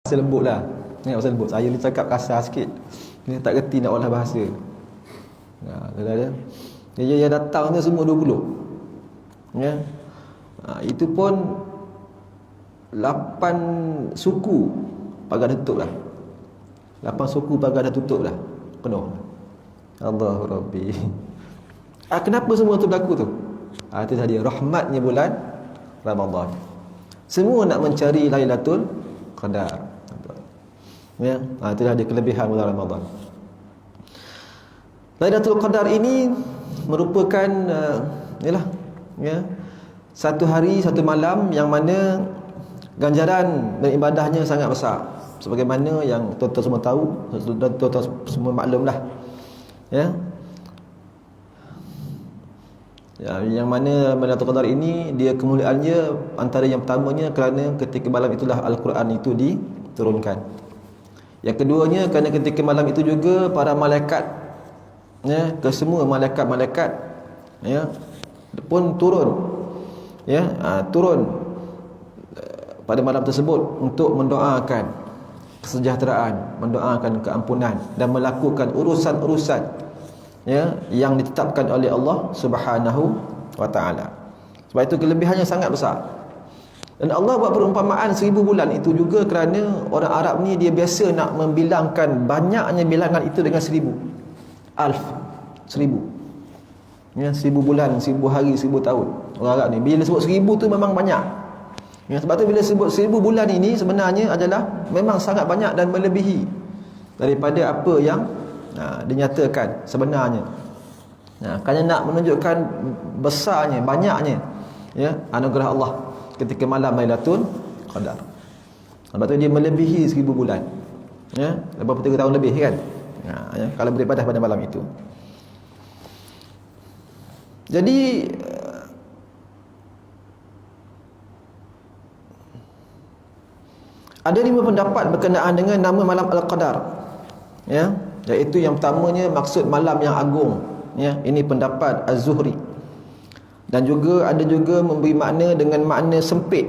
bahasa lembut lah. Ni bahasa lembut. Saya ni cakap kasar sikit. Ni tak reti nak olah bahasa. Kadang-kadang yang datang tu semua 20. Ya. Itu pun 8 suku pagar dah tutup lah. 8 suku pagar dah tutup lah. Penuh. Allahu Rabbi. Kenapa semua tu berlaku tu? Itu tadi rahmatnya bulan Ramadan. Semua nak mencari Lailatul Qadar. Ya, itu dah dia kelebihan bulan Ramadan. Lailatul Qadar ini merupakan satu hari satu malam yang mana ganjaran dan ibadahnya sangat besar. Sebagaimana yang tuan-tuan semua tahu dan tuan-tuan semua maklumlah. Ya. Yang mana Lailatul Qadar ini dia kemuliaannya antara yang pertamanya kerana ketika malam itulah Al-Quran itu diturunkan. Yang keduanya kerana ketika malam itu juga para malaikat, ya, kesemua malaikat-malaikat, ya, pun turun, ya, turun pada malam tersebut untuk mendoakan kesejahteraan, mendoakan keampunan dan melakukan urusan-urusan, ya, yang ditetapkan oleh Allah Subhanahu wa taala. Sebab itu kelebihannya sangat besar. Dan Allah buat perumpamaan 1000 bulan itu juga kerana orang Arab ni dia biasa nak membilangkan banyaknya bilangan itu dengan 1000. Alf, 1000. Ya, 1000 bulan, 1000 hari, 1000 tahun. Orang Arab ni bila sebut 1000 tu memang banyak. Ya, sebab tu bila sebut 1000 bulan ini sebenarnya adalah memang sangat banyak dan melebihi daripada apa yang dinyatakan sebenarnya. Kerana nak menunjukkan besarnya, banyaknya, ya, anugerah Allah ketika malam Lailatul Qadar. Sebab tu dia melebihi 1000 bulan. Ya, 83 tahun lebih kan. Ya, kalau beribadah pada malam itu. Jadi ada 5 pendapat berkenaan dengan nama malam Al-Qadar. Ya, iaitu yang pertamanya maksud malam yang agung. Ya, ini pendapat Az-Zuhri. Dan juga ada juga memberi makna dengan makna sempit.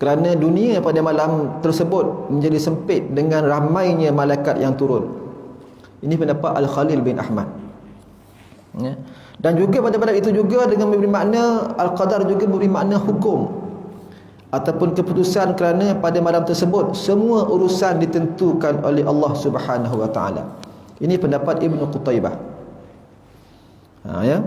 Kerana dunia pada malam tersebut menjadi sempit dengan ramainya malaikat yang turun. Ini pendapat Al-Khalil bin Ahmad. Ya. Dan juga pada malam itu juga dengan memberi makna Al-Qadar juga memberi makna hukum ataupun keputusan kerana pada malam tersebut semua urusan ditentukan oleh Allah Subhanahu wa taala. Ini pendapat Ibnu Qutaibah. Ya.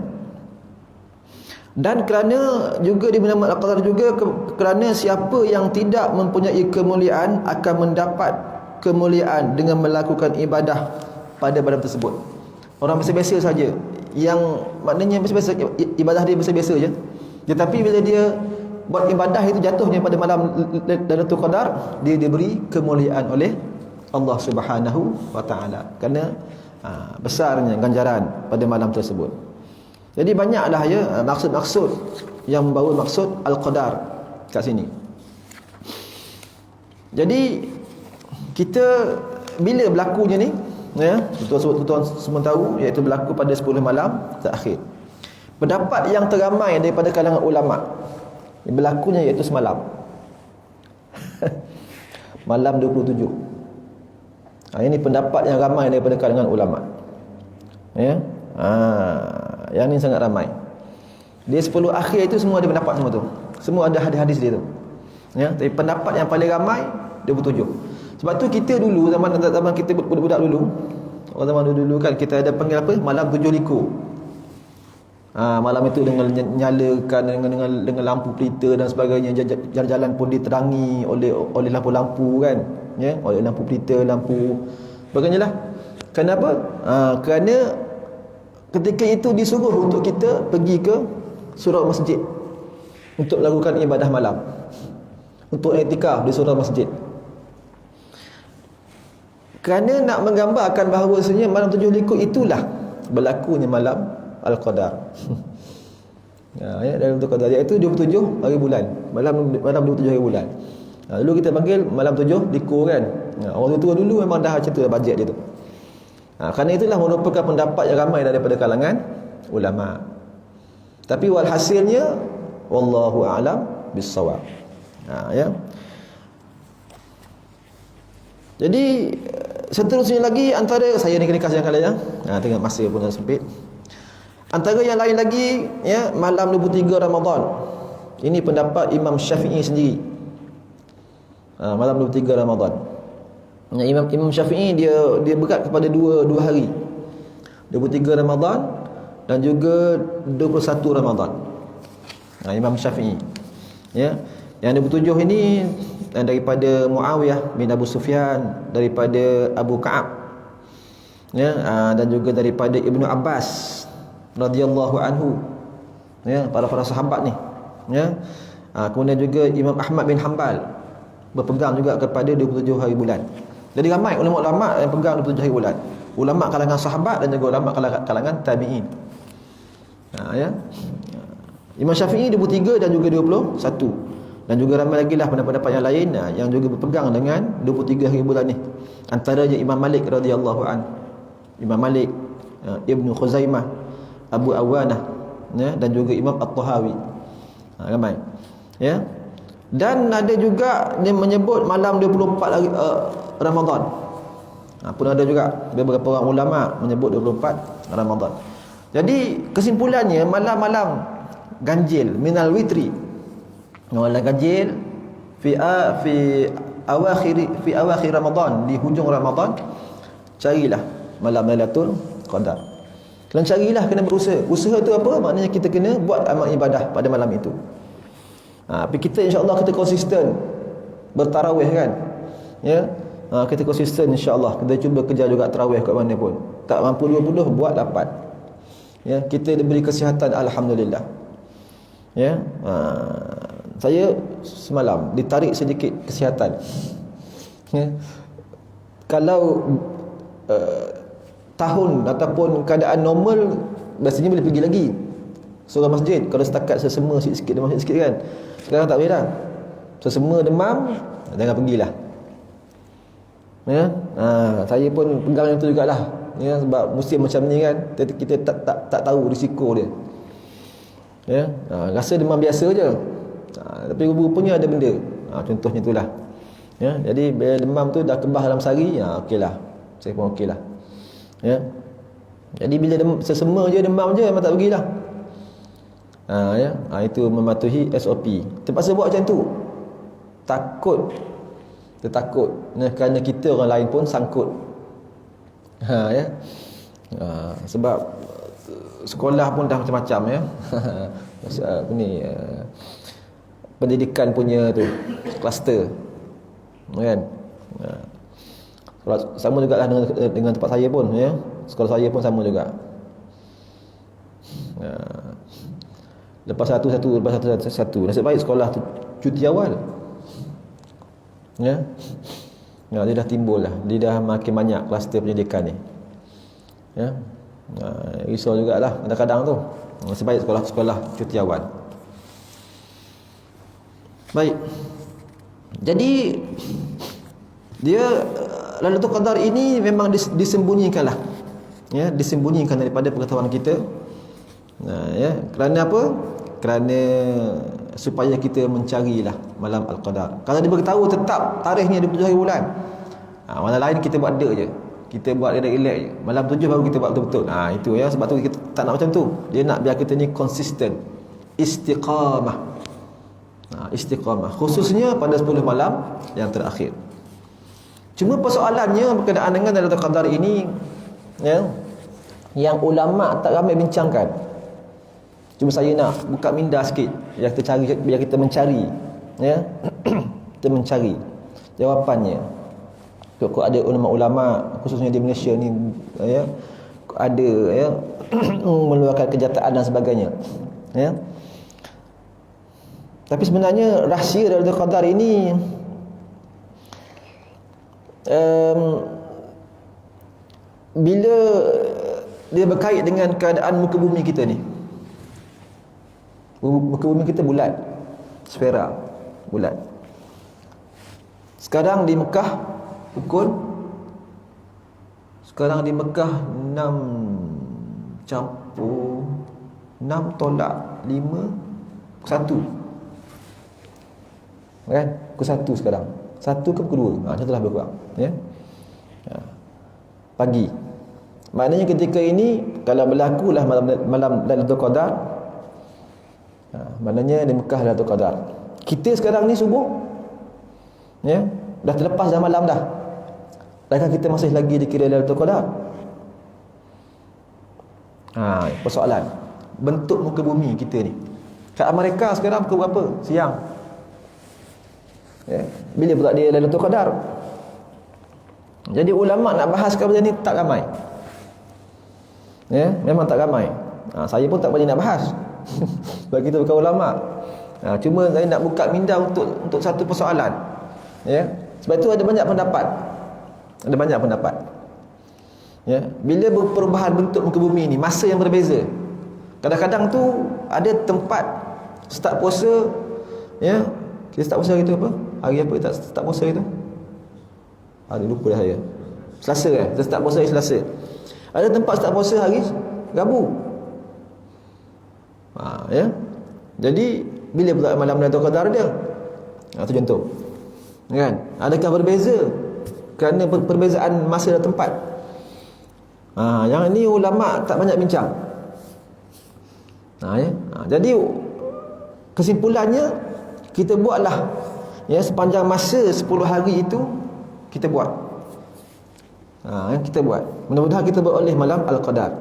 Dan kerana juga diberi nama Al-Qadar juga kerana siapa yang tidak mempunyai kemuliaan akan mendapat kemuliaan dengan melakukan ibadah pada malam tersebut. Orang biasa-biasa saja yang maknanya biasa-biasa, ibadah dia biasa-biasa je. Tetapi bila dia buat ibadah itu jatuhnya pada malam Lailatul Qadar, dia diberi kemuliaan oleh Allah Subhanahu wa taala kerana besarnya ganjaran pada malam tersebut. Jadi banyaklah, ya, maksud-maksud yang membawa maksud Al-Qadar kat sini. Jadi kita bila berlakunya ni, ya, tuan-tuan semua tahu, iaitu berlaku pada 10 malam terakhir. Pendapat yang teramai daripada kalangan ulama berlakunya iaitu semalam. Malam 27. Ini pendapat yang ramai daripada kalangan ulama. Ya. Yang ni sangat ramai. Dia 10 akhir itu semua ada pendapat semua tu. Semua ada hadis-hadis dia tu. Ya, tapi pendapat yang paling ramai 27. Sebab tu kita dulu zaman kita budak-budak dulu, orang zaman dulu kan kita ada panggil apa? Malam 7 likur. Malam itu dengan nyalakan dengan lampu pelita dan sebagainya, jalan-jalan pun diterangi oleh lampu-lampu kan, ya, oleh lampu pelita, lampu bagainya lah. Kenapa? Kerana ketika itu disuruh untuk kita pergi ke surau masjid untuk melakukan ibadah malam, untuk iktikaf di surau masjid. Kerana nak menggambarkan bahawasanya malam 7 likur itulah berlakunya malam Al-Qadar. Ya, dalam Qadar iaitu 27 hari bulan. Malam 27 hari bulan. Dulu kita panggil malam 7 likur kan. Orang tua dulu memang dah macam tu bajet dia tu. Kerana itulah merupakan pendapat yang ramai daripada kalangan ulama. Tapi walhasilnya wallahu a'lam bissawab. Ya. Jadi seterusnya lagi antara saya ni kena kasih yang kalian tengok masa pun dah sempit. Antara yang lain lagi ya, malam 23 Ramadan. Ini pendapat Imam Syafi'i sendiri. Malam 23 Ramadan. Ya, Imam Syafi'i dia berat kepada dua hari. 23 Ramadan dan juga 21 Ramadan. Imam Syafi'i. Ya. Yang 27 ini daripada Muawiyah bin Abu Sufyan, daripada Abu Ka'ab. Ya, dan juga daripada Ibnu Abbas radhiyallahu anhu. Ya, para sahabat ni. Ya. Kemudian juga Imam Ahmad bin Hanbal berpegang juga kepada 27 hari bulan. Jadi ramai ulama-ulama yang pegang 27 hari bulan. Ulama kalangan sahabat dan juga ulama kalangan tabi'in. Ya. Imam Syafi'i 23 dan juga 21. Dan juga ramai lagi lah pendapat-pendapat yang lain yang juga berpegang dengan 23 hari bulan ni. Antaranya Imam Malik radhiyallahu an. Imam Malik, Ibnu Khuzaimah, Abu Awanah, ya, dan juga Imam At-Tahawi. Ramai. Ya. Dan ada juga yang menyebut malam 24 hari Ramadan. Pun ada juga beberapa orang ulama menyebut 24 Ramadan. Jadi kesimpulannya malam-malam ganjil minal witri. Malam ganjil fi awakhir Ramadan, di hujung Ramadan, carilah malam Lailatul Qadar. Kalian carilah, kena berusaha. Usaha tu apa? Maknanya kita kena buat amal ibadah pada malam itu. Tapi kita insya-Allah kita konsisten bertarawih kan. Ya. Kita konsisten insya-Allah. Kita cuba kejar juga tarawih kat mana pun. Tak mampu 20 buat 8. Ya, kita diberi kesihatan alhamdulillah. Ya. Saya semalam ditarik sedikit kesihatan. Ya. Kalau tahun ataupun keadaan normal biasanya boleh pergi lagi surah masjid. Kalau setakat sesema sikit-sikit demam sikit kan. Sekarang tak boleh dah. Sesema demam jangan pergilah. Ya. Saya pun pegang yang tu jugalah. Ya, sebab musim macam ni kan, kita tak tahu risiko dia. Ya, rasa demam biasa je. Tapi rupanya ada benda. Contohnya itulah. Ya, jadi bila demam tu dah kebas dalam sehari, okeylah. Saya pun okeylah. Ya. Jadi bila sesema je demam je memang tak pergilah. Ya, itu mematuhi SOP. Terpaksa buat macam tu. Kita takut kerana kita orang lain pun sangkut. Ya. Sebab sekolah pun dah macam-macam ya. Ni pendidikan punya tu kluster. Kan? Sama jugalah dengan tempat saya pun ya. Sekolah saya pun sama juga. Lepas satu. Nasib baik sekolah tu cuti awal. Ya. Dia dah timbul lah. Dia dah makin banyak kluster pendidikan ni. Ya. Risau jugalah kadang-kadang tu. Nasib baik sekolah cuti awal. Baik. Jadi dia Lailatul Qadar ini memang disembunyikanlah. Ya, disembunyikan daripada pengetahuan kita. Ya, kerana apa? Kerana supaya kita mencarilah malam Al-Qadar. Kalau dia beritahu tetap tarikhnya 27 hari bulan, malam lain kita buat dek je. Kita buat relax-relax je. Malam 7 baru kita buat betul-betul. Itu ya, sebab tu kita tak nak macam tu. Dia nak biar kita ni konsisten, istiqamah. Istiqamah khususnya pada 10 malam yang terakhir. Cuma persoalannya berkenaan dengan Lailatul Qadar ini ya, yang ulama tak ramai bincangkan. Cuma saya nak buka minda sikit biar kita mencari ya. Kita mencari jawapannya. Kalau ada ulama-ulama khususnya di Malaysia ni ya, ada ya mengeluarkan kenyataan dan sebagainya ya. Tapi sebenarnya rahsia Lailatul Qadar ini bila dia berkait dengan keadaan muka bumi kita ni. Muka bumi kita bulat, sfera, bulat. Sekarang di Mekah pukul 6 campur 6 tolak 5 1. Kan? Pukul 1 sekarang. Satu ke pukul 2. Macam itulah lebih kurang, ya. Pagi. Maknanya ketika ini kalau berlakulah malam Lailatul Qadar, maknanya di Mekah Lailatul Qadar. Kita sekarang ni subuh, ya, dah terlepas dah malam dah. Adakah kita masih lagi dikira Lailatul Qadar? Persoalan. Bentuk muka bumi kita ni. Kat Amerika sekarang pukul berapa? Siang. Ya, bila pula dia Lailatul Qadar? Jadi ulama nak bahaskan benda ni tak ramai. Ya, memang tak ramai. Saya pun tak berani nak bahas. Sebab kita bukan ulama. Cuma saya nak buka minda untuk satu persoalan. Ya. Sebab itu ada banyak pendapat. Ada banyak pendapat. Ya, bila perubahan bentuk muka bumi ni, masa yang berbeza. Kadang-kadang tu ada tempat start puasa, ya. Kita start puasa itu apa? Hari apa kita start puasa itu? Hari lupa dah saya. Selasa kan? Kita start puasa hari Selasa. Ada tempat start puasa hari Rabu. Ya. Jadi bila pula malam Lailatul Qadar dia? Itu contoh. Kan? Adakah berbeza? Kerana perbezaan masa dan tempat. Yang ini ulama tak banyak bincang. Ya. Jadi kesimpulannya kita buatlah, ya, sepanjang masa 10 hari itu kita buat. Kita buat. Mudah-mudahan kita beroleh malam Al-Qadar.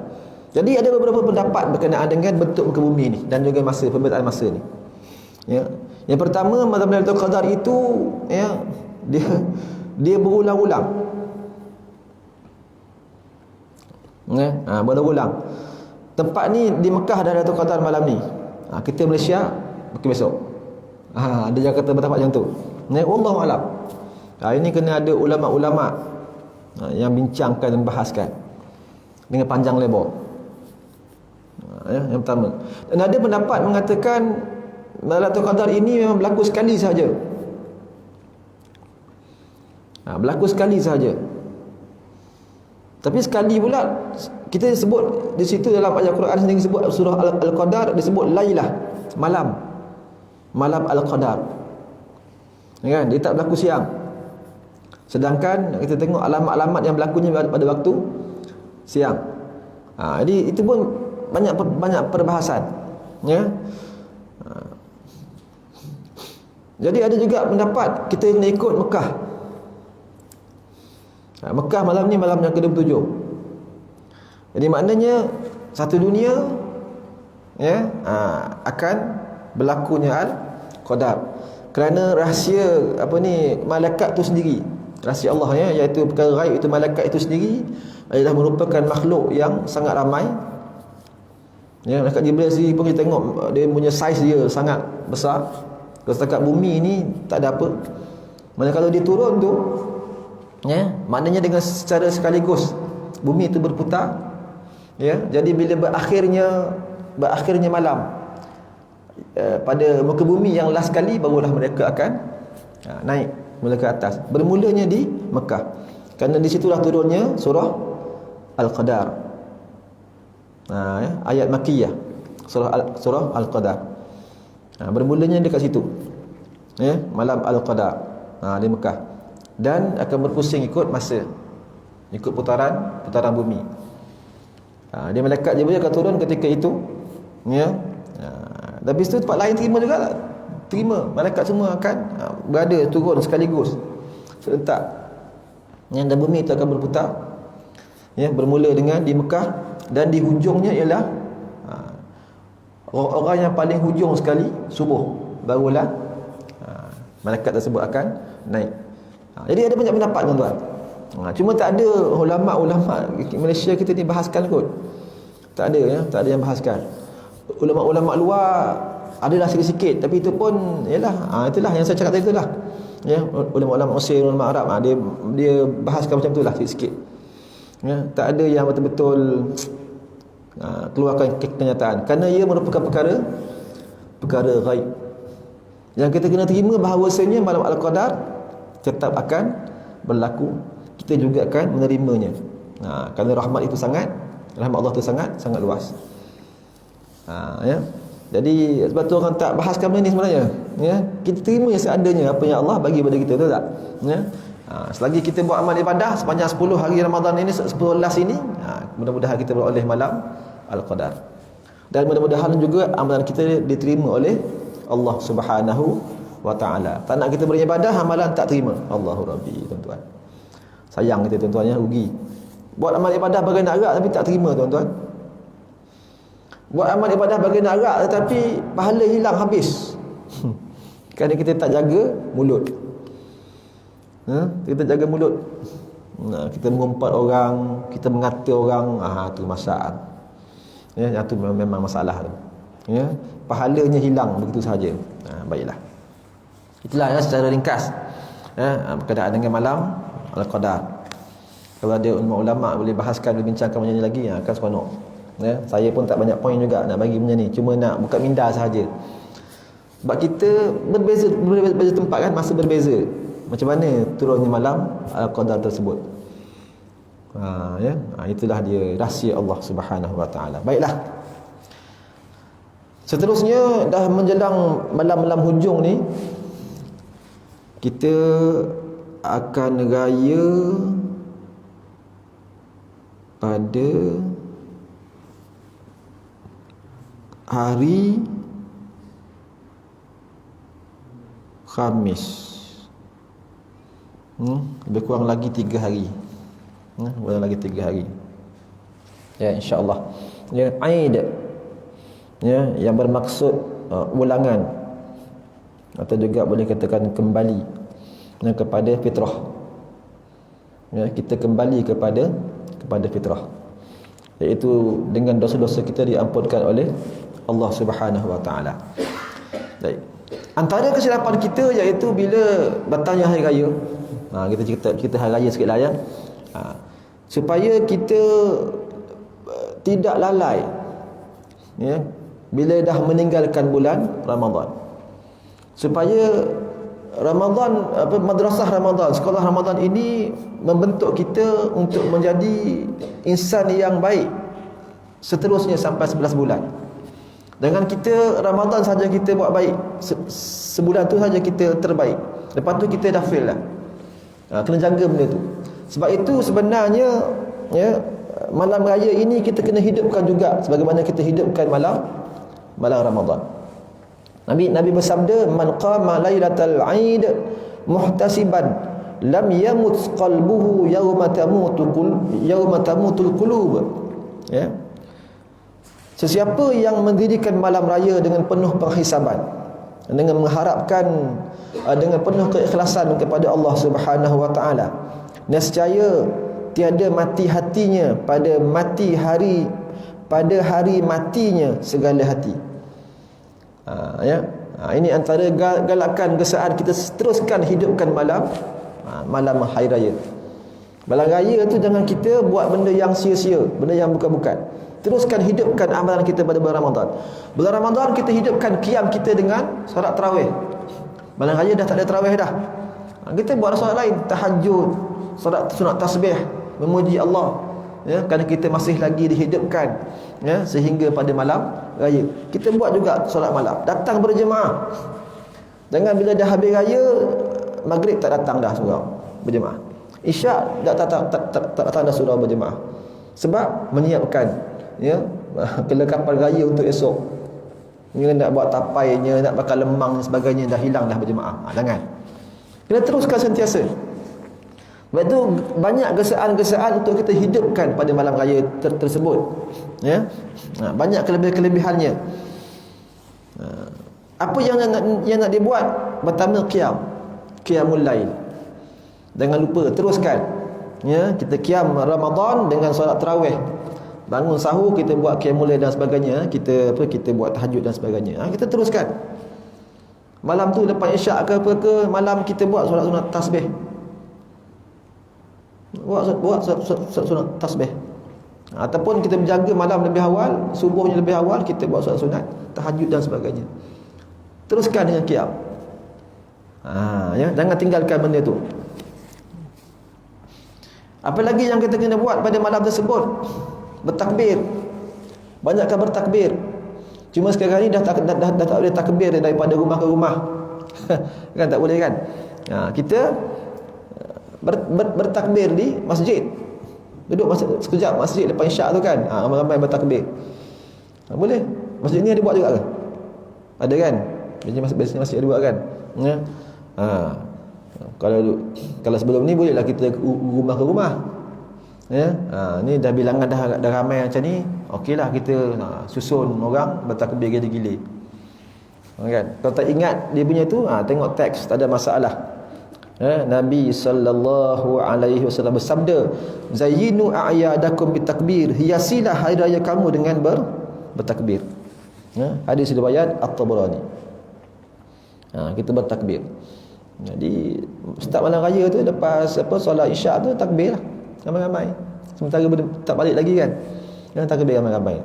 Jadi ada beberapa pendapat berkenaan dengan bentuk muka bumi ni dan juga masa, perbezaan masa ni. Ya. Yang pertama, malam Lailatul Qadar itu, ya, dia berulang-ulang. Ya, berulang-ulang. Tempat ni di Mekah dah Lailatul Qadar malam ni. Kita Malaysia besok. Ada yang kata pendapat macam tu. Ya, wallahu alam. Ini kena ada ulama-ulama yang bincangkan dan bahaskan dengan panjang lebar. Yang pertama. Dan ada pendapat mengatakan Lailatul Qadar ini memang berlaku sekali sahaja. Berlaku sekali sahaja. Tapi sekali pula kita sebut di situ dalam ayat Quran sendiri sebut surah Al-Qadar disebut lailah, malam. Malam Al-Qadar. Kan? Dia tak berlaku siang. Sedangkan kita tengok alamat-alamat yang berlakunya pada waktu siang. Jadi itu pun banyak perbahasan. Ya. Jadi ada juga pendapat kita kena ikut Mekah. Mekah malam ni malam yang ke-27. Jadi maknanya satu dunia, ya, akan berlakunya Al-Qadar. Kerana rahsia malaikat tu sendiri, rahsia Allah, ya, iaitu perkara ghaib itu, malaikat itu sendiri adalah merupakan makhluk yang sangat ramai. Ya, malaikat Jibril sendiri pun kita tengok dia punya saiz dia sangat besar. Kalau setakat bumi ni tak ada apa. Mana kalau dia turun tu, ya, maknanya dengan secara sekaligus bumi itu berputar, ya. Jadi bila berakhirnya malam, pada muka bumi yang last kali, barulah mereka akan naik mula ke atas. Bermulanya di Mekah. Kerana di situlah turunnya surah Al-Qadar. Ya, ayat Makkiyah, surah Al-Qadar. Bermulanya dekat situ. Ya, malam Al-Qadar. Di Mekah. Dan akan berpusing ikut masa, ikut putaran bumi. Dia malaikat Jibril akan turun ketika itu, ya. Tapi itu tempat lain terima juga tak? Terima. Malaikat semua akan berada turun sekaligus serentak. Dan bumi itu akan berputar, ya, bermula dengan di Mekah dan di hujungnya ialah orang yang paling hujung sekali subuh, barulah malaikat tersebut akan naik. Jadi ada banyak pendapat, tuan-tuan. Cuma tak ada ulama-ulama Malaysia kita ni bahaskan kot. Tak ada, ya, tak ada yang bahaskan. Ulama-ulama luar adalah sikit-sikit, tapi itu pun ialah itulah yang saya cakap tadi itulah. Ya, ulama-ulama Mesir, ulama Arab, dia bahaskan macam itulah sikit-sikit. Ya, tak ada yang betul-betul keluarkan kenyataan, kerana ia merupakan perkara ghaib. Yang kita kena terima bahawasanya malam Al-Qadar tetap akan berlaku. Kita juga akan menerimanya. Kerana rahmat Allah itu sangat luas. Ya. Jadi sebab tu orang tak bahaskan benda ni sebenarnya, ya. Kita terima seadanya apa yang Allah bagi pada kita, betul tak? Ya. Selagi kita buat amal ibadah sepanjang 10 hari Ramadan ini, 10 last ini, mudah-mudahan kita beroleh malam Al-Qadar. Dan mudah-mudahan juga amalan kita diterima oleh Allah Subhanahu wa taala. Tak nak kita beribadah amalan tak terima. Allahu Rabbi, tuan-tuan. Sayang kita tuan-tuan ya, rugi. Buat amal ibadah bagi nak agak tapi tak terima tuan-tuan. Buat amal ibadah bagi nak agak tetapi pahala hilang habis. Kerana kita tak jaga mulut. Kita jaga mulut. Kita mengumpat orang, kita mengata orang, tu masalah. Ya, itu memang masalah tu. Ya, pahalanya hilang begitu saja. Baiklah. Itulah ya, secara ringkas. Ya, berkaitan dengan malam Al-Qadar. Kalau ada ulama boleh bahaskan, boleh bincangkan benda ni lagi, akan seronok. Ya, saya pun tak banyak poin juga nak bagi benda ni, cuma nak buka minda sahaja. Sebab kita berbeza tempat kan, masa berbeza. Macam mana turunnya malam Al-Qadar tersebut. Itulah dia rahsia Allah Subhanahu wa taala. Baiklah. Seterusnya dah menjelang malam-malam hujung ni, kita akan raya pada hari Khamis. Lebih kurang lagi 3 hari. Kurang lagi 3 hari. Ya, insya-Allah. Ya, Aid. Ya, yang bermaksud ulangan atau juga boleh katakan kembali kepada fitrah. Ya, kita kembali kepada fitrah. Iaitu dengan dosa-dosa kita diampunkan oleh Allah Subhanahu wa taala. Baik. Antara kesilapan kita iaitu bila datangnya hari raya. Kita cerita hari raya sikitlah ya. Supaya kita tidak lalai. Ya, bila dah meninggalkan bulan Ramadan. Supaya Ramadan, madrasah Ramadan, sekolah Ramadan ini membentuk kita untuk menjadi insan yang baik seterusnya sampai 11 bulan. Dengan kita Ramadan saja kita buat baik, sebulan tu saja kita terbaik. Lepas tu kita dah fail lah. Kena jaga benda tu. Sebab itu sebenarnya ya, malam raya ini kita kena hidupkan juga sebagaimana kita hidupkan malam Ramadan. Nabi bersabda, man qama lailatal aid muhtasiban lam yamut qalbuhu yawma tamutul qulub. Ya. Sesiapa yang mendirikan malam raya dengan penuh penghisaban, dengan mengharapkan dengan penuh keikhlasan kepada Allah Subhanahu wa taala, nescaya tiada mati hatinya pada hari matinya segala hati. Ini antara galakan gesaan kita teruskan hidupkan malam hari raya. Malam raya tu jangan kita buat benda yang sia-sia, benda yang bukan-bukan. Teruskan hidupkan amalan kita pada bulan Ramadan. Bulan Ramadan kita hidupkan qiyam kita dengan solat tarawih. Malam raya dah tak ada tarawih dah. Kita buat solat lain, tahajud, solat sunat tasbih, memuji Allah. Ya, kerana kita masih lagi dihidupkan ya, sehingga pada malam raya. Kita buat juga solat malam, datang berjemaah. Jangan bila dah habis raya maghrib tak datang dah surau berjemaah. Isyak tak datang dah surau berjemaah. Sebab menyiapkan ya kelengkapan raya untuk esok. Ni nak buat tapainya, nak bakar lemang dan sebagainya, dah hilang dah berjemaah. Jangan. Kena teruskan sentiasa. Sebab itu banyak gesaan-gesaan untuk kita hidupkan pada malam raya tersebut. Ya. Banyak kelebihan-kelebihannya. Apa yang nak dibuat? Pertama qiyamul lail. Jangan lupa teruskan. Ya, kita qiyam Ramadan dengan solat tarawih. Bangun sahur kita buat qiyamul lail dan sebagainya, kita buat tahajud dan sebagainya. Kita teruskan. Malam tu lepas isyak ke apa ke, malam kita buat solat sunat tasbih. Buat sunat tasbih. Ataupun kita berjaga malam lebih awal, subuhnya lebih awal, kita buat solat sunat, tahajud dan sebagainya. Teruskan dengan qiyam. Ya, jangan tinggalkan benda tu. Apa lagi yang kita kena buat pada malam tersebut? Bertakbir. Banyakkan bertakbir. Cuma sekarang ni dah tak boleh takbir daripada rumah ke rumah. Kan tak boleh kan? Kita bertakbir di masjid. Duduk sekejap masjid lepas isyak tu kan. Ramai-ramai bertakbir. Boleh. Masjid ni ada buat juga ke? Ada kan? Biasanya masjid ada buat kan? Ya. Kalau sebelum ni bolehlah kita rumah ke rumah. Ya. Ni dah bilangan dah ramai macam ni, okeylah kita susun orang bertakbir gila-gila. Kan? Kalau tak ingat dia punya tu, tengok teks, tak ada masalah. Nabi sallallahu alaihi wasallam bersabda, "Zayyinu a'yadakum bitakbir." Hiasilah hari raya kamu dengan bertakbir. Hadis riwayat At-Tabarani. Kita bertakbir. Jadi start malam raya tu lepas solat isyak tu takbir lah ramai-ramai. Sementara tak balik lagi kan. Jangan takbir ramai-ramai.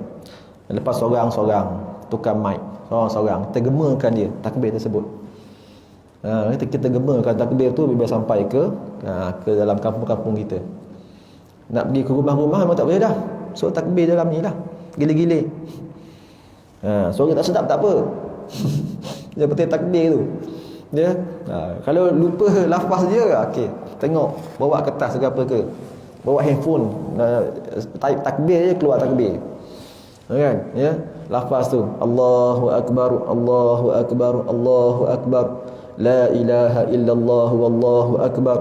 Lepas seorang-seorang tukar mic, seorang-seorang kita gemakan dia takbir tersebut. Kita gemakan takbir tu bila sampai ke dalam kampung-kampung kita. Nak pergi ke rumah-rumah memang tak boleh dah. So takbir dalam ni lah. Gila-gila. Suara tak sedap tak apa. Dia penting takbir tu. Ya. Kalau lupa lafaz dia, okey, tengok bawa kertas ke apa ke. Bawa handphone, type takbir je, keluar takbir. Kan? Ya. Lafaz tu Allahu akbar, Allahu akbar, Allahu akbar. La ilaha illallah wallahu akbar.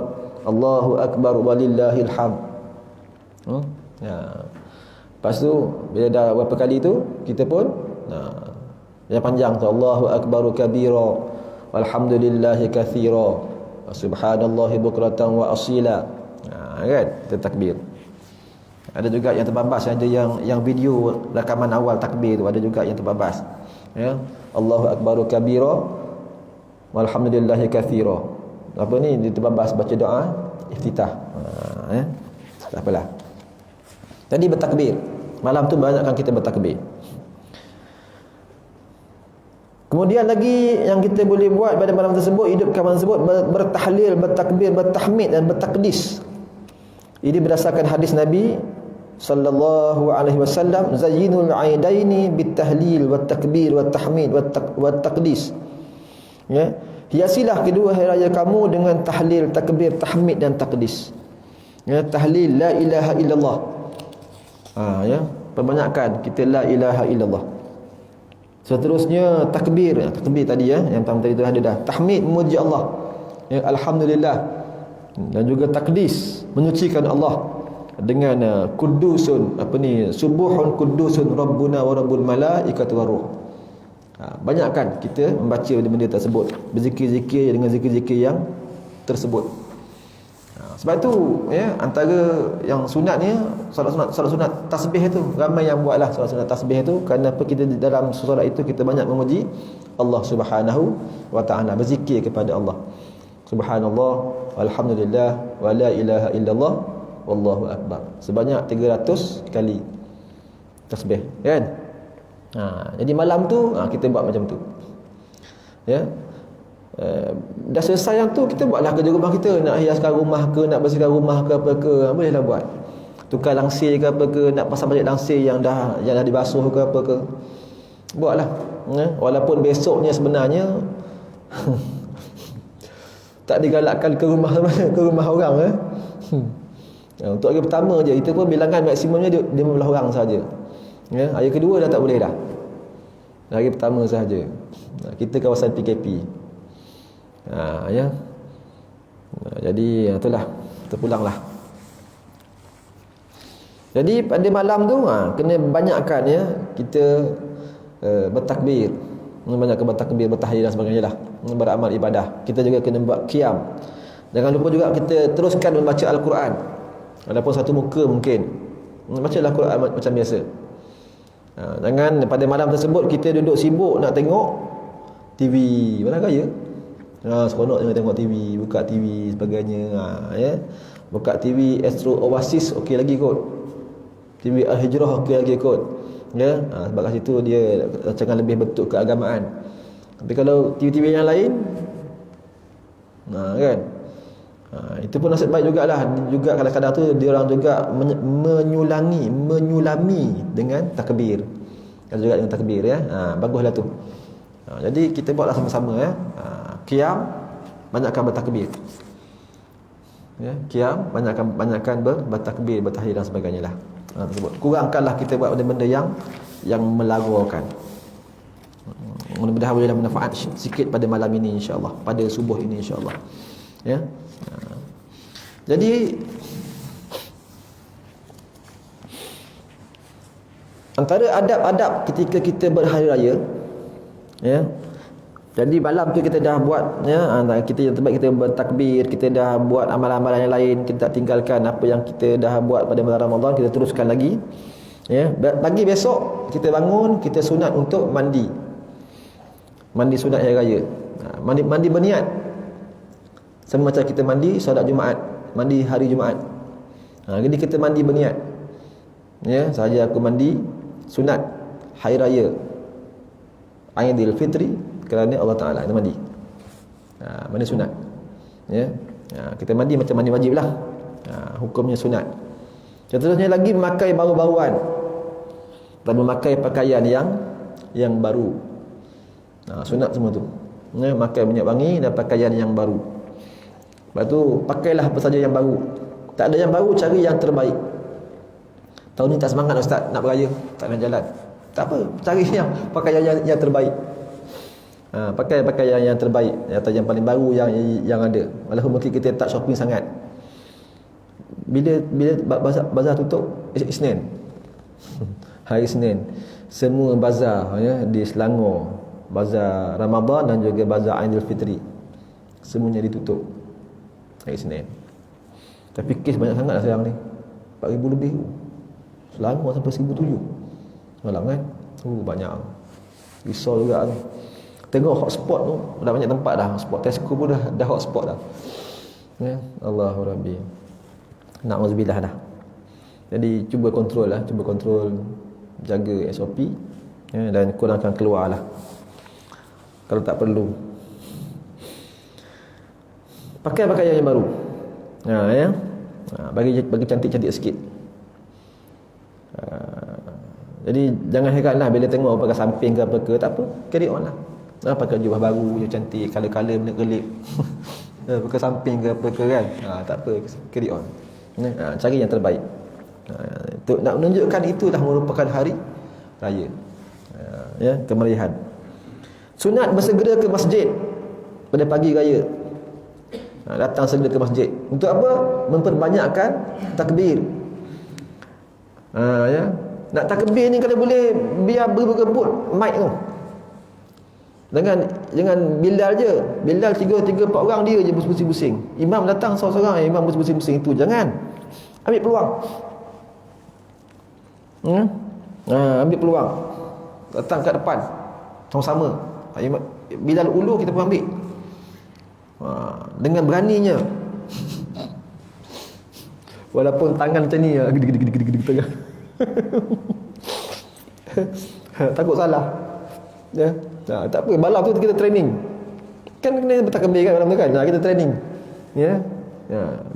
Allahu akbar walillahil hamd. Ya. Lepas tu bila dah berapa kali tu kita pun yang panjang tu Allahu akbaru kabira walhamdulillahi katsira subhanallahi bukratan wa asila. Kan? Kita takbir. Ada juga yang terbabas, ada yang video rakaman awal takbir tu ada juga yang terbabas. Ya. Allahu akbaru kabira walhamdulillahi katsira. Apa ni dia terbabas baca doa iftitah. Tak apalah. Tadi bertakbir. Malam tu banyakkan kita bertakbir. Kemudian lagi yang kita boleh buat pada malam tersebut, hidupkan malam tersebut, bertahlil, bertakbir, bertahmid dan bertaqdis. Ini berdasarkan hadis Nabi sallallahu alaihi wasallam, zayyinul aidaini bitahlil watakbir watahmid wattaqdis. Ya, hiasilah kedua hari raya kamu dengan tahlil, takbir, tahmid dan taqdis. Ya, tahlil la ilaha illallah. Ya, perbanyakkan kita la ilaha illallah. Seterusnya takbir tadi ya, yang pertama tadi tu ada dah. Tahmid memuji Allah. Ya, alhamdulillah. Dan juga taqdis, menyucikan Allah dengan kudusun, subuhun kudusun rabbuna wa rabbul malaikati waruh. Banyakkan kita membaca benda-benda tersebut, berzikir-zikir dengan zikir-zikir yang tersebut. Sebab tu ya, antara yang sunatnya solat sunat tasbih tu, ramai yang buatlah solat sunat tasbih tu. Kerana apa? Kita di dalam solat itu kita banyak memuji Allah Subhanahu wa taala, berzikir kepada Allah. Subhanallah walhamdulillah wa la ilaha illallah wallahu akbar. Sebanyak 300 kali tasbih, kan? Jadi malam tu kita buat macam tu. Ya. Dah selesai yang tu, kita buatlah kerja rumah kita. Nak hiaskan rumah ke, nak bersihkan rumah ke apa ke, bolehlah buat. Tukar langsir ke apa ke, nak pasang balik langsir yang dah dibasuh ke apa ke, buatlah. Walaupun besoknya sebenarnya tak digalakkan ke rumah orang. Untuk hari pertama je, itu pun bilangan maksimumnya dia 15 orang saja. Ya, hari kedua dah tak boleh dah. Hari pertama sahaja. Kita kawasan PKP. Ya. Jadi itulah, terpulanglah. Jadi pada malam tu kena banyakkan ya kita bertakbir, banyakkan bertakbir, bertahlil dan sebagainya lah, beramal ibadah. Kita juga kena buat qiyam. Jangan lupa juga kita teruskan membaca Al-Quran. Walaupun satu muka mungkin, bacalah Al-Quran macam biasa. Jangan pada malam tersebut kita duduk sibuk nak tengok TV. Mana gaya? Seronok jangan tengok TV, buka TV sebagainya. Ya. Buka TV Astro Oasis okey lagi kot. TV Al-Hijrah okey lagi kot. Ya. Sebab kat situ dia rancangan lebih bentuk keagamaan. Tapi kalau TV-TV yang lain kan, itu pun nasib baik jugalah. Juga kadang-kadang tu dia orang juga menyulami dengan takbir. ada juga dengan takbir ya. Baguslah tu. Jadi kita buatlah sama-sama ya. Qiyam banyakkan bertakbir. Ya, qiyam banyakkan bertakbir, bertahiyat dan sebagainya lah. Tersebut. Kurangkanlah kita buat benda-benda yang melagurkan. Mudah-mudahan boleh bermanfaat sikit pada malam ini insya-Allah, pada subuh ini insya-Allah. Ya. Jadi antara adab-adab ketika kita berhari raya, ya. Jadi malam tu kita dah buat ya, kita yang terbaik kita bertakbir, kita dah buat amalan-amalan yang lain, kita tak tinggalkan apa yang kita dah buat pada bulan Ramadan, kita teruskan lagi. Ya, pagi besok kita bangun, kita sunat untuk mandi. Mandi sunat hari raya. Mandi berniat. Sama macam kita mandi solat Jumaat, mandi hari Jumaat. Jadi kita mandi berniat. Ya, saja aku mandi sunat hari raya Aidil Fitri kerana Allah Taala, kita mandi. Mandi sunat. Ya. Kita mandi macam mandi wajib lah. Hukumnya sunat. Contohnya lagi memakai bau-bauan dan memakai pakaian yang baru. Sunat semua tu. Ya, memakai minyak wangi dan pakaian yang baru. Lepas tu pakailah apa saja yang baru. Tak ada yang baru, cari yang terbaik. Tahun ni tak semangat ustaz nak beraya, tak nak jalan. Tak apa, cari yang pakaian yang terbaik. Pakai pakaian yang terbaik atau yang paling baru yang ada. Walaupun mungkin kita tak shopping sangat. Bila bazar tutup Isnin. Hari Isnin. Semua bazar ya di Selangor, bazar Ramadan dan juga bazar Aidilfitri, semuanya ditutup hari Isnin. Tapi kes banyak sangat sekarang ni. 4,000 lebih. Selangor sampai 1,007. Malam kan? Banyak. Risau juga tu. Tengok hotspot tu, dah banyak tempat dah. Hotspot Tesco pun dah hotspot dah. Ya, Allahu Rabbi. Na'udzubillah dah. Jadi cuba kontrol lah, cuba kontrol, jaga SOP ya, dan kurangkan keluar lah kalau tak perlu. Pakai pakaian yang baru. Ya. Bagi cantik-cantik sikit. Jadi jangan heranlah bila tengok pakai samping ke apa ke, tak apa, carry on lah. Pakai jubah baru yang cantik, color-color benda kelip. Pakai samping ke apa ke kan. Tak apa, carry on. Cari yang terbaik. Nak menunjukkan itulah merupakan hari raya. Ya, kemeriahan. Sunat bersegera ke masjid pada pagi raya. Datang segera ke masjid. Untuk apa? Memperbanyakkan takbir. Ya. Nak takbir ni kalau boleh biar berebut mic tu. Jangan Bilal je. Bilal 3-4 orang dia je berpusing-pusing. Imam datang seorang-seorang, imam berpusing-pusing itu. Jangan. Ambil peluang. Ambil peluang. Datang kat depan. Sama-sama. Bilal ulu kita pun ambil. Dengan beraninya. Walaupun tangan macam ni gede-gede tengah. Takut salah. Ya. Tak apa, malam tu kita training. Kan kena bertakbir kan malam tu kan. Kita training. Ya.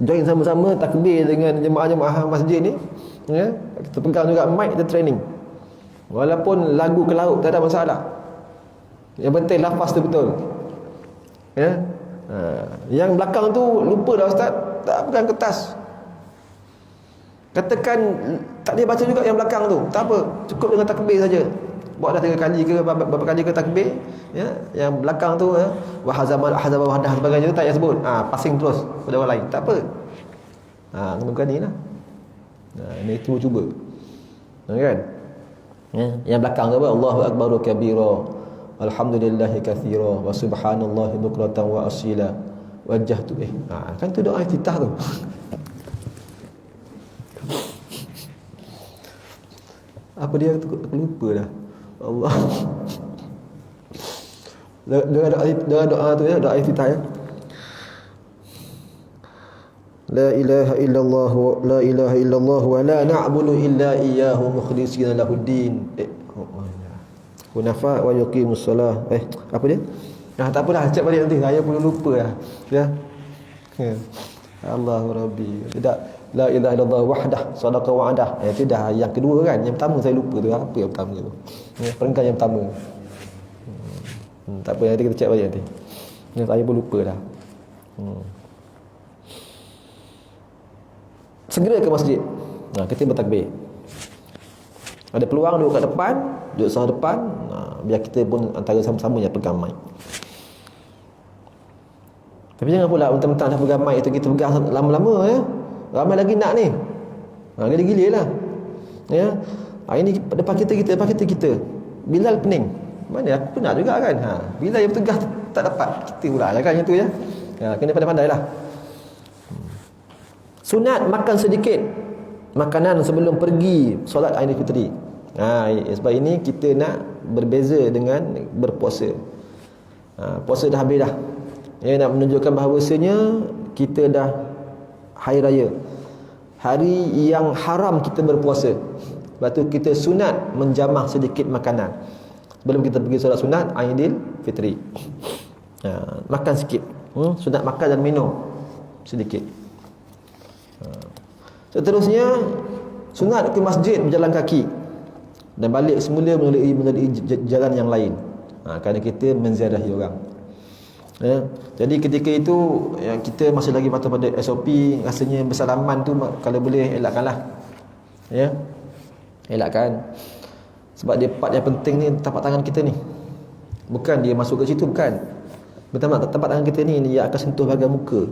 Join sama-sama takbir dengan jemaah-jemaah masjid ni. Ya. Kita pegang juga mic, kita training. Walaupun lagu ke laut tak ada masalah. Yang penting lafaz tu betul. Ya. Yang belakang tu lupa dah ustaz, tak pegang kertas. Katakan tak boleh baca juga yang belakang tu, tak apa, cukup dengan takbir saja. Buat dah 3 kali ke berapa kali ke takbir, ya, yang belakang tu ya, wa hazama wahdah sebagainya tak payah sebut. Passing terus pada orang lain, tak apa. Kena beranilah. Ini cuba. Kan? Ya, yang belakang tu apa? Allahu akbar kabira. Alhamdulillahi katsira wa subhanallahi bukratan wa asila. Wajjahtu kan tu doa iftitah tu. Apa dia aku lupa dah. Allah. Doa tu ya, doa iftitah ya. La ilaha illallah wa la na'budu illa iyyahu mukhlishina lahuddin. Hunafa wa yuqimus salah. Apa dia? Tak apalah, cek balik nanti. Saya pun lupa dah. Ya. Allahu Rabbi. La ilaha illallah wahdah sadaqa wa'adah. Itu dah yang kedua kan. Yang pertama saya lupa tu apa yang pertama tu. Perenggan yang pertama. Tak apa, nanti kita cek balik nanti. Saya pun lupa dah. Segera ke masjid. Kita bertakbir. Ada peluang duduk kat depan, duduk sebelah depan, biar kita pun antara sama-sama yang pegang mic. Tapi jangan pula mentang-mentang dah pegang mic itu kita pegang lama-lama ya. Ramai lagi nak ni. Gila-gila lah. Ya. Ini depan kita. Bilal pening. Mana aku penat juga kan. Bilal yang bertegah tak dapat. Kita pula lah kan yang tu ya. Kena pandai-pandai lah. Sunat makan sedikit makanan sebelum pergi solat Aidilfitri. Sebab ini kita nak berbeza dengan berpuasa. Puasa dah habis dah. Nak menunjukkan bahawasanya kita dah hari raya, hari yang haram kita berpuasa. Lepas tu kita sunat menjamah sedikit makanan sebelum kita pergi solat sunat Aidilfitri. Makan sikit. Sunat makan dan minum sedikit. Seterusnya sunat ke masjid berjalan kaki dan balik semula melalui jalan yang lain. Kerana kita menziarahi orang. Jadi ketika itu kita masih lagi patuh pada SOP. Rasanya bersalaman tu kalau boleh elakkanlah. Elakkan. Sebab dia part yang penting ni tapak tangan kita ni. Bukan dia masuk ke situ, bukan. Tapak tangan kita ni dia akan sentuh bahagian muka.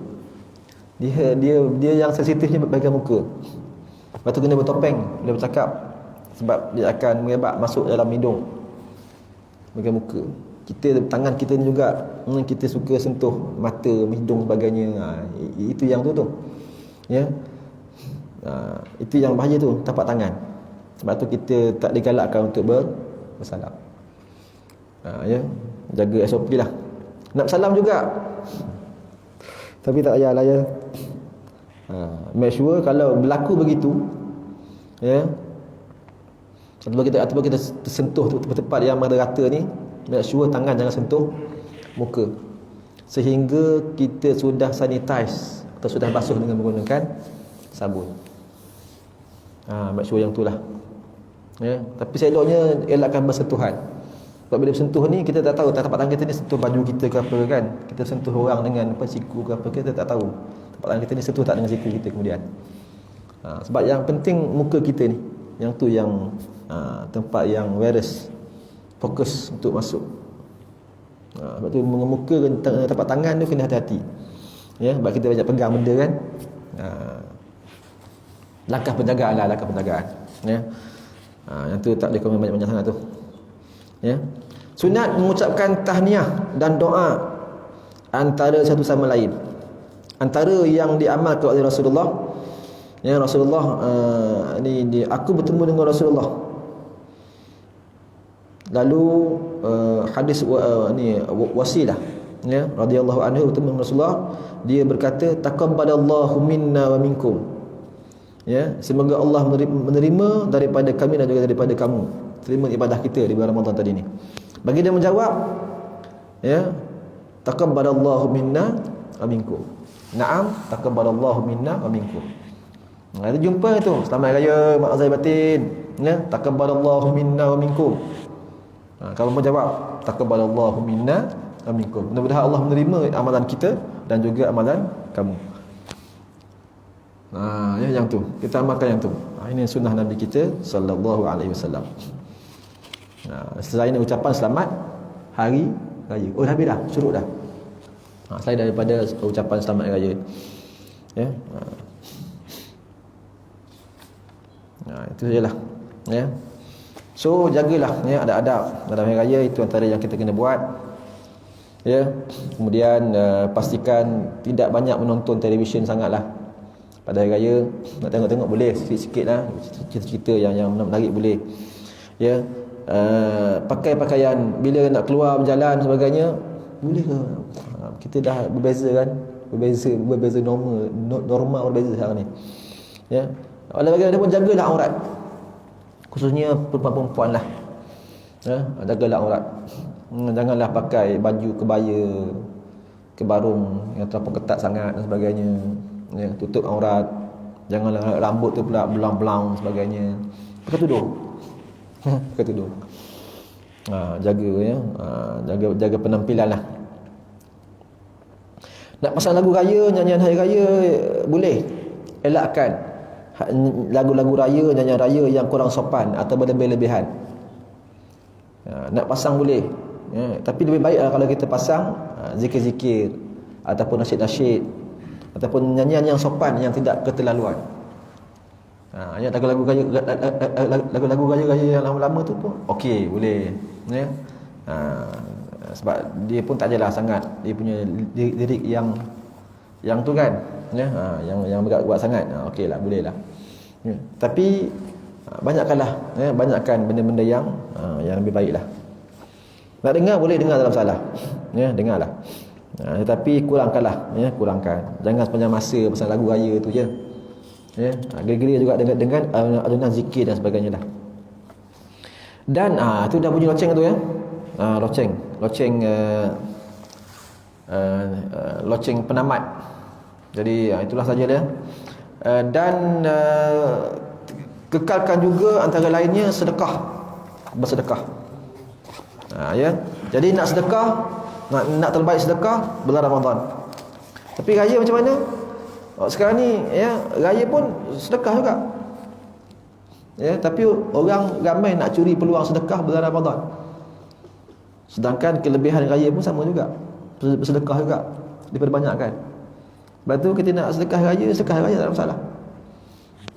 Dia yang sensitifnya bahagian muka. Lepas tu kena bertopeng bila bercakap, sebab dia akan merebak masuk dalam hidung bahagian muka. Tangan kita ni juga kita suka sentuh mata, hidung sebagainya. Itu yang tu. Itu yang bahaya tu, tapak tangan. Sebab tu kita tak digalakkan untuk bersalam. Jaga SOP lah. Nak bersalam juga, tapi tak payahlah ya. Make sure kalau berlaku begitu, ataupun kita tersentuh tempat yang merata ni, make sure tangan jangan sentuh muka, sehingga kita sudah sanitize atau sudah basuh dengan menggunakan sabun. Make sure yang itulah. Tapi seloknya elakkan bersentuhan. Sebab bila bersentuh ni kita tak tahu tapak tangan kita ni sentuh baju kita ke apa kan. Kita sentuh orang dengan siku ke apa, kita tak tahu tapak tangan kita ni sentuh tak dengan siku kita kemudian. Sebab yang penting muka kita ni, yang tu yang tempat yang virus fokus untuk masuk. Sebab tu muka tapak tangan tu kena hati-hati. Sebab kita banyak pegang benda kan. Langkah penjagaan. Yang tu tak boleh komen banyak-banyak sangat tu. Sunat mengucapkan tahniah dan doa antara satu sama lain. Antara yang diamalkan oleh Rasulullah, Rasulullah aku bertemu dengan Rasulullah. Lalu hadis Wasilah radhiyallahu anhu bertemu dengan Rasulullah, dia berkata taqabbalallahu minna wa minkum. Semoga Allah menerima daripada kami dan juga daripada kamu. Terima ibadah kita di bulan Ramadan tadi ni. Bagi dia menjawab, taqabbalallahu minna wa minkum. Naam, taqabbalallahu minna wa minkum. Kita jumpa tu, selamat raya mak zahir batin. Taqabbalallahu minna wa minkum. Kalau menjawab taqabbalallahu minna wa minkum, mudah-mudahan Allah menerima amalan kita dan juga amalan kamu. Yang tu kita amalkan yang tu. Ini sunnah Nabi kita sallallahu alaihi wasallam. Selain ucapan selamat hari raya. Dah habis dah, syuruk dah. Selain daripada ucapan selamat hari raya. Itu sajalah. So jagalah ada adab dalam hari raya, itu antara yang kita kena buat. Kemudian pastikan tidak banyak menonton televisyen sangatlah pada hari raya. Nak tengok-tengok boleh sikit-sikit lah, cerita-cerita yang menarik boleh. Pakai pakaian bila nak keluar berjalan sebagainya boleh ke? Kita dah berbeza kan, berbeza normal berbeza sekarang ni. Oleh bagian dia pun jagalah aurat, khususnya perempuan-perempuan lah. Jagalah aurat. Janganlah pakai baju kebaya, kebarung yang terlalu ketat sangat dan sebagainya. Tutup aurat. Janganlah rambut tu pula belang-belang sebagainya. Pakai tudung. Pakai tudung. Jaga ya. Jaga penampilan lah. Nak pasang lagu raya, nyanyian hari raya boleh. Elakkan lagu-lagu raya, nyanyian raya yang kurang sopan atau berlebih-lebihan. Nak pasang boleh. Tapi lebih baiklah kalau kita pasang zikir-zikir ataupun nasyid-nasyid ataupun nyanyian yang sopan yang tidak keterlaluan. Yang lagu-lagu raya yang lama-lama tu pun okey, boleh. Ya. Sebab dia pun tak adalah sangat dia punya lirik yang tu kan, ya, yang berat-berat sangat. Okeylah, bolehlah. Ya. Tapi banyakkanlah, ya, banyakkan benda-benda yang lebih baiklah. Nak dengar boleh dengar dalam salah. Ya, dengarlah. Tetapi kurangkanlah, ya, kurangkan. Jangan sepanjang masa pasal lagu raya tu je. Ya, geria-geria juga dengan alunan zikir dan sebagainya lah. Dan tu dah bunyi loceng tu ya. Loceng penamat. Jadi itulah saja dia. Dan kekalkan juga antara lainnya sedekah, bersedekah. Ya. Jadi nak sedekah, nak terbaik sedekah bulan Ramadan. Tapi raya macam mana? Sekarang ni ya, raya pun sedekah juga. Ya, tapi orang ramai nak curi peluang sedekah bulan Ramadan. Sedangkan kelebihan raya pun sama juga. Bersedekah juga, diperbanyakkan. Lepas tu kita nak sedekah raya tak ada masalah.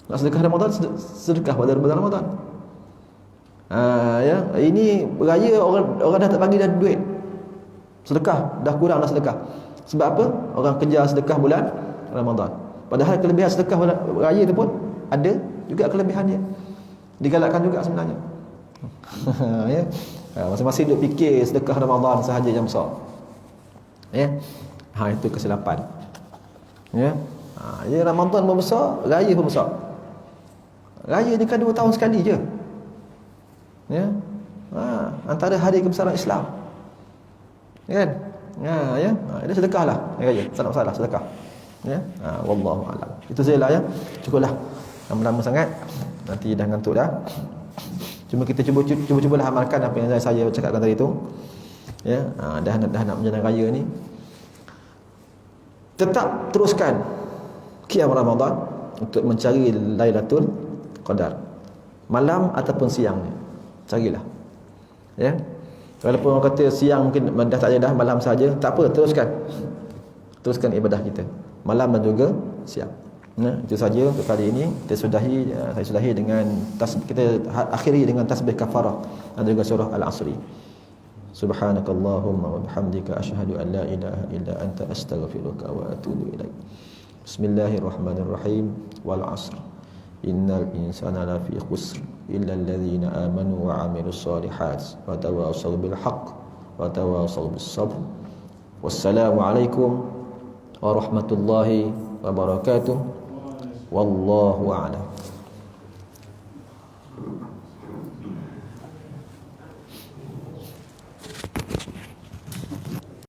Nak sedekah Ramadan, sedekah pada bulan Ramadan. Ya, ini raya orang dah tak bagi dah duit. Sedekah dah kurang dah sedekah. Sebab apa? Orang kejar sedekah bulan Ramadan. Padahal kelebihan sedekah raya tu pun ada juga kelebihannya. Digalakkan juga sebenarnya. Ya. Masing-masing duk fikir sedekah Ramadan sahaja yang besar. Ya. Itu kesilapan. Ya. Ya, Ramadan pun besar, raya pun besar. Raya ni kan 2 tahun sekali je. Ya. Antara hari kebesaran Islam. Ya kan? Ya. Dia sedekahlah raya. Tak ada masalah sedekah. Ya. Wallahu a'lam. Itu sajalah ya. Cukuplah. Lama-lama sangat. Nanti dah ngantuk dah. Cuma kita cubalah amalkan apa yang saya cakapkan tadi tu. Ya, dah nak menjelang raya ni. Tetap teruskan qiyam Ramadan untuk mencari Lailatul Qadar. Malam ataupun siang ni. Carilah. Ya. Walaupun orang kata siang mungkin dah tak ada dah, malam saja, tak apa, teruskan. Teruskan ibadah kita. Malam dan juga siang. Nah, itu saja untuk kali ini. Saya sudahi dengan kita akhiri dengan tasbih kafarah dan juga surah Al-Asri. Subhanakallahumma wa bihamdika asyhadu an la ilaha illa anta astaghfiruka wa atubu ilaik. Bismillahirrahmanirrahim. Wal 'asr. Innal insana lafi khusr illa alladhina amanu wa 'amilus solihat wa tawassaw bil haqq wa tawassaw bis sabr. Wassalamu alaikum warahmatullahi wabarakatuh. Wallahu a'lam.